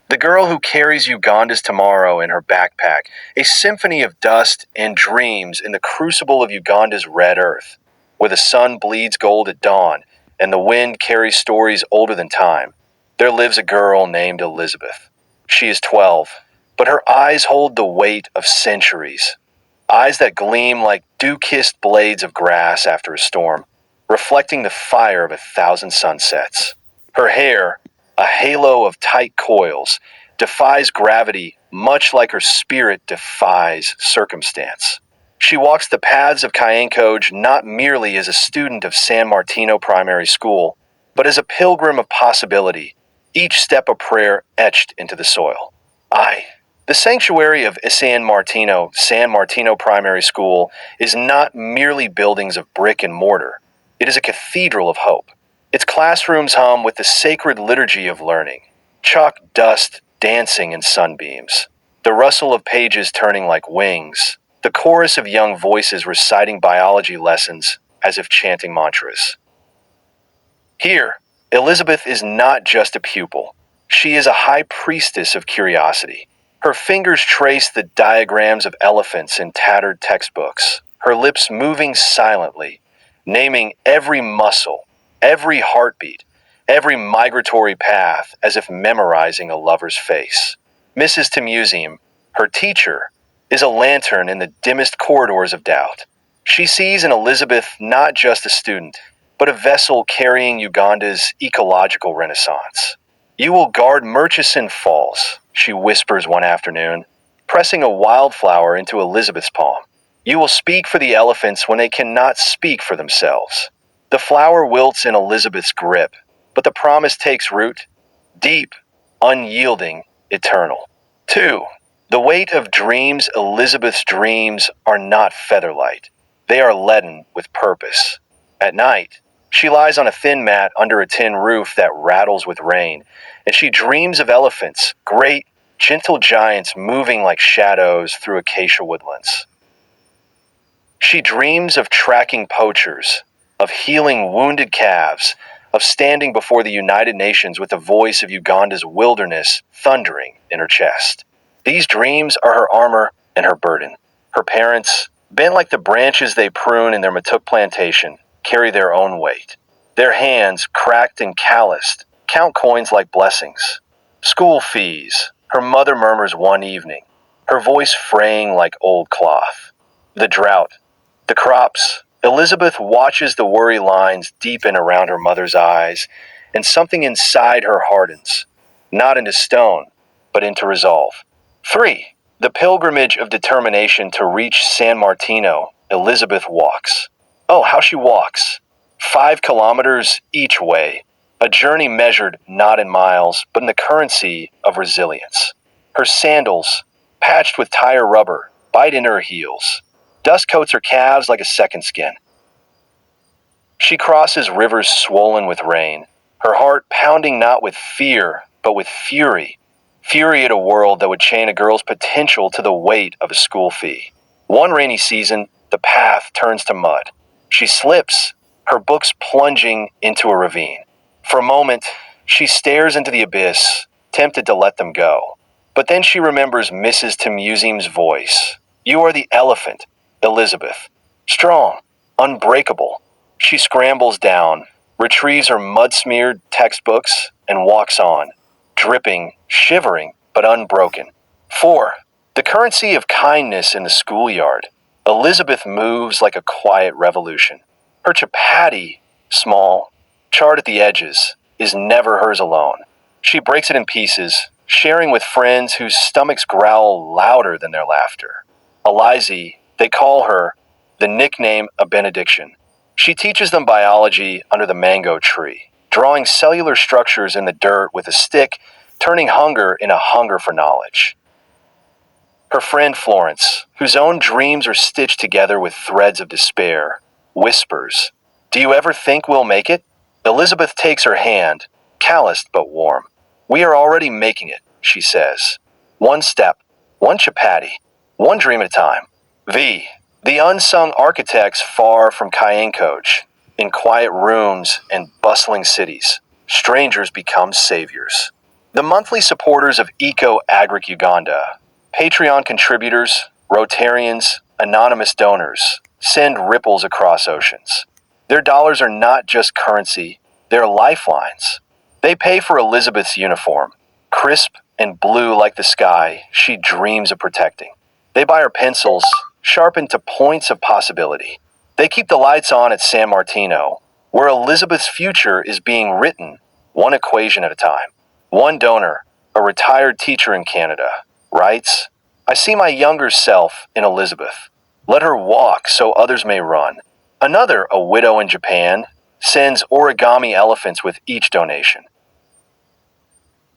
The girl who carries Uganda's tomorrow in her backpack, a symphony of dust and dreams in the crucible of Uganda's red earth, where the sun bleeds gold at dawn and the wind carries stories older than time. There lives a girl named Elizabeth. She is 12, but her eyes hold the weight of centuries. Eyes that gleam like dew-kissed blades of grass after a storm, reflecting the fire of 1,000 sunsets. Her hair, a halo of tight coils, defies gravity much like her spirit defies circumstance. She walks the paths of Kyenkoge not merely as a student of San Martino Primary School, but as a pilgrim of possibility, each step a prayer etched into the soil. The sanctuary of San Martino Primary School, is not merely buildings of brick and mortar. It is a cathedral of hope. Its classrooms hum with the sacred liturgy of learning, chalk dust dancing in sunbeams, the rustle of pages turning like wings, the chorus of young voices reciting biology lessons as if chanting mantras. Here, Elizabeth is not just a pupil. She is a high priestess of curiosity. Her fingers trace the diagrams of elephants in tattered textbooks, her lips moving silently, naming every muscle, every heartbeat, every migratory path as if memorizing a lover's face. Mrs. Tmuseum, her teacher, is a lantern in the dimmest corridors of doubt. She sees in Elizabeth not just a student, but a vessel carrying Uganda's ecological renaissance. "You will guard Murchison Falls," she whispers one afternoon, pressing a wildflower into Elizabeth's palm. "You will speak for the elephants when they cannot speak for themselves." The flower wilts in Elizabeth's grip, but the promise takes root, deep, unyielding, eternal. 2. The weight of dreams. Elizabeth's dreams are not featherlight. They are leaden with purpose. At night, she lies on a thin mat under a tin roof that rattles with rain, and she dreams of elephants, great, gentle giants moving like shadows through acacia woodlands. She dreams of tracking poachers, of healing wounded calves, of standing before the United Nations with the voice of Uganda's wilderness thundering in her chest. These dreams are her armor and her burden. Her parents, bent like the branches they prune in their Matuk plantation, carry their own weight. Their hands, cracked and calloused, count coins like blessings. School fees, her mother murmurs one evening, her voice fraying like old cloth. The drought, the crops. Elizabeth watches the worry lines deepen around her mother's eyes, and something inside her hardens, not into stone, but into resolve. 3. The pilgrimage of determination to reach San Martino. Elizabeth walks. Oh, how she walks! 5 kilometers each way, a journey measured not in miles, but in the currency of resilience. Her sandals, patched with tire rubber, bite into her heels. Dust coats her calves like a second skin. She crosses rivers swollen with rain, her heart pounding not with fear, but with fury. Fury at a world that would chain a girl's potential to the weight of a school fee. One rainy season, the path turns to mud. She slips, her books plunging into a ravine. For a moment, she stares into the abyss, tempted to let them go. But then she remembers Mrs. Tmuseum's voice. "You are the elephant, Elizabeth. Strong, unbreakable." She scrambles down, retrieves her mud-smeared textbooks, and walks on, dripping, shivering, but unbroken. 4. The currency of kindness in the schoolyard. Elizabeth moves like a quiet revolution. Her chapati, small, charred at the edges, is never hers alone. She breaks it in pieces, sharing with friends whose stomachs growl louder than their laughter. Elizy, they call her, the nickname a benediction. She teaches them biology under the mango tree, drawing cellular structures in the dirt with a stick, turning hunger into hunger for knowledge. Her friend Florence, whose own dreams are stitched together with threads of despair, whispers, "Do you ever think we'll make it?" Elizabeth takes her hand, calloused but warm. "We are already making it," she says. "One step, one chapati, one dream at a time." The unsung architects far from Kyenkoge, in quiet rooms and bustling cities, strangers become saviors. The monthly supporters of Eco Agric Uganda, Patreon contributors, Rotarians, anonymous donors, send ripples across oceans. Their dollars are not just currency, they're lifelines. They pay for Elizabeth's uniform, crisp and blue like the sky she dreams of protecting. They buy her pencils, sharpened to points of possibility. They keep the lights on at San Martino, where Elizabeth's future is being written, one equation at a time. One donor, a retired teacher in Canada, writes, "I see my younger self in Elizabeth. Let her walk so others may run." Another, a widow in Japan, sends origami elephants with each donation.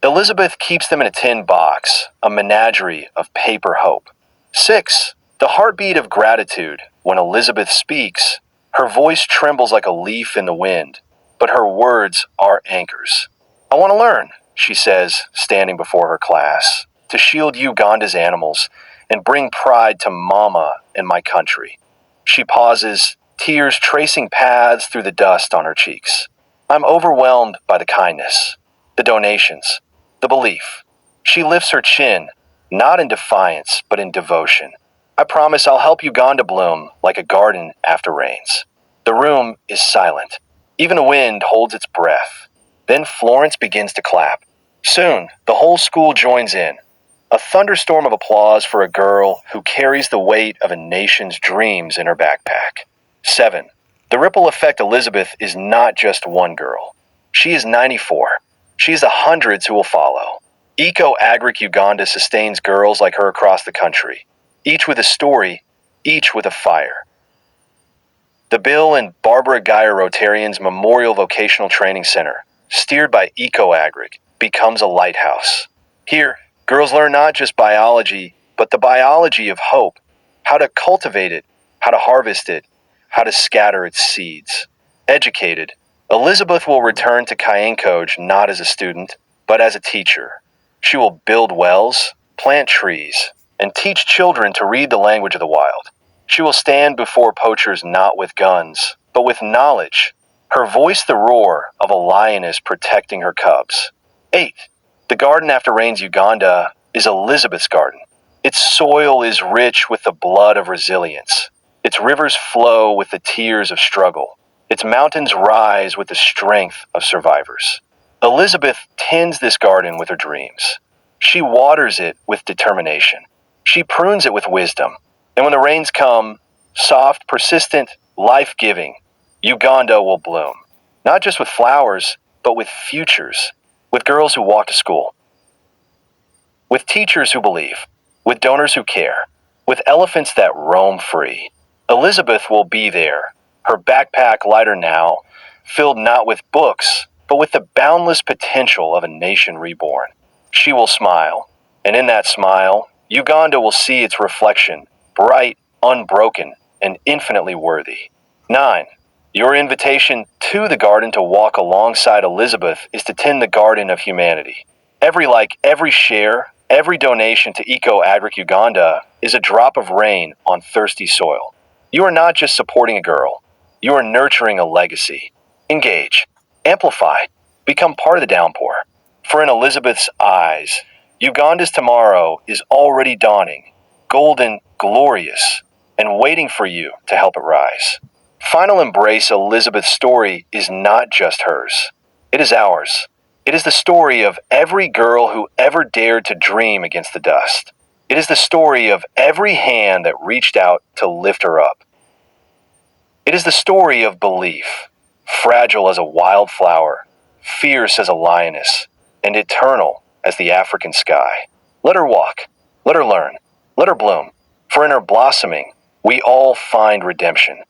Elizabeth keeps them in a tin box, a menagerie of paper hope. 6. The heartbeat of gratitude. When Elizabeth speaks, her voice trembles like a leaf in the wind, but her words are anchors. "I want to learn," she says, standing before her class, "to shield Uganda's animals and bring pride to Mama and my country." She pauses, tears tracing paths through the dust on her cheeks. I'm overwhelmed by the kindness, the donations, the belief. She lifts her chin, not in defiance, but in devotion. "I promise I'll help Uganda bloom like a garden after rains." The room is silent. Even the wind holds its breath. Then Florence begins to clap. Soon, the whole school joins in. A thunderstorm of applause for a girl who carries the weight of a nation's dreams in her backpack. 7. The ripple effect Elizabeth is not just one girl. She is 94. She is the hundreds who will follow. Eco Agric Uganda sustains girls like her across the country, each with a story, each with a fire. The Bill and Barbara Geyer Rotarians Memorial Vocational Training Center, steered by Eco Agric, becomes a lighthouse. Here, girls learn not just biology, but the biology of hope, how to cultivate it, how to harvest it, how to scatter its seeds. Educated, Elizabeth will return to Kyenkoge not as a student, but as a teacher. She will build wells, plant trees, and teach children to read the language of the wild. She will stand before poachers not with guns, but with knowledge, her voice the roar of a lioness protecting her cubs. 8. The Garden After Rains Uganda is Elizabeth's garden. Its soil is rich with the blood of resilience. Its rivers flow with the tears of struggle. Its mountains rise with the strength of survivors. Elizabeth tends this garden with her dreams. She waters it with determination. She prunes it with wisdom. And when the rains come, soft, persistent, life-giving, Uganda will bloom. Not just with flowers, but with futures. With girls who walk to school. With teachers who believe. With donors who care. With elephants that roam free. Elizabeth will be there, her backpack lighter now, filled not with books, but with the boundless potential of a nation reborn. She will smile, and in that smile, Uganda will see its reflection, bright, unbroken, and infinitely worthy. 9. Your invitation to the garden to walk alongside Elizabeth is to tend the garden of humanity. Every like, every share, every donation to Eco Agric Uganda is a drop of rain on thirsty soil. You are not just supporting a girl. You are nurturing a legacy. Engage. Amplify. Become part of the downpour. For in Elizabeth's eyes, Uganda's tomorrow is already dawning, golden, glorious, and waiting for you to help it rise. Final embrace Elizabeth's story is not just hers. It is ours. It is the story of every girl who ever dared to dream against the dust. It is the story of every hand that reached out to lift her up. It is the story of belief, fragile as a wildflower, fierce as a lioness, and eternal as the African sky. Let her walk, let her learn, let her bloom, for in her blossoming, we all find redemption.